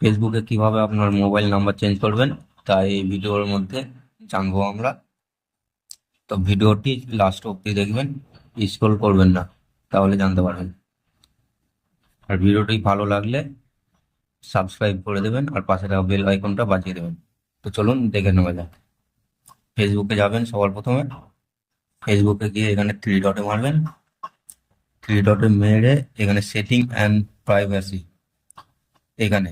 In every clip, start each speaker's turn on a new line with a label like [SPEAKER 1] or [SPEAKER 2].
[SPEAKER 1] ফেসবুকে কিভাবে আপনার মোবাইল নাম্বার চেঞ্জ করবেন তাই এই ভিডিওর মধ্যে জানবো আমরা। তো ভিডিওটি লাস্ট অবধি দেখবেন, স্ক্রল করবেন না, তাহলে জানতে পারবেন। আর ভিডিওটি ভালো লাগলে সাবস্ক্রাইব করে দেবেন আর পাশে থাকা বেল আইকনটা বাজিয়ে দেবেন। তো চলুন দেখে নেওয়া যাক। ফেসবুকে যাবেন সবার প্রথমে। ফেসবুকে গিয়ে এখানে থ্রি ডটে মারবেন। থ্রি ডটে মেরে এখানে সেটিং অ্যান্ড প্রাইভেসি, এখানে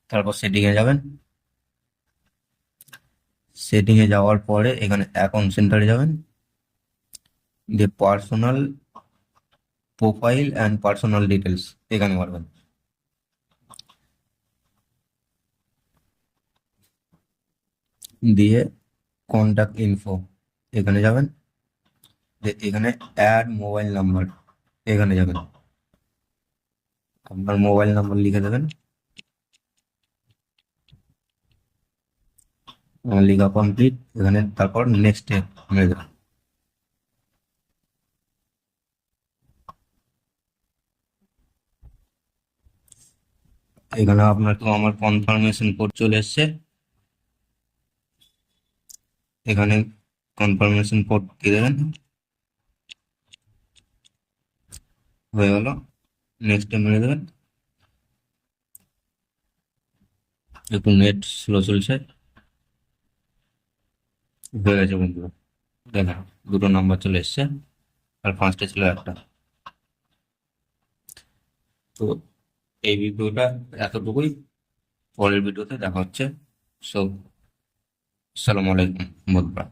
[SPEAKER 1] তারপর সেটিংয়ে যাবেন। সেটিংয়ে যাওয়ার পরে এখানে অ্যাকাউন্ট সেন্টারে যাবেন, দিয়ে personal profile and personal details এখানে মারবেন। দিয়ে কন্ট্যাক্ট ইনফো এখানে যাবেন, দিয়ে এখানে অ্যাড মোবাইল নাম্বার এখানে যাবেন, আপনার মোবাইল নাম্বার লিখে দেবেন। লেখা কমপ্লিট, এখানে তারপর নেক্সট মেরে দেবেন। এখানে আপনার তো আমার কনফার্মেশন কোড চলে এসছে, এখানে কনফার্মেশন কোড দিয়ে দেবেন। হয়ে গেল, নেক্সট মেরে দেবেন। একটু নেট স্লো চলছে। হয়ে গেছে বন্ধুরা, দেখেন দুটো নাম্বার চলে এসছে আর পাঁচটা ছিল একটা। তো এই ভিডিওটা এতটুকুই, পরের ভিডিওতে দেখা হচ্ছে। সো, আসসালামু আলাইকুম বন্ধুরা।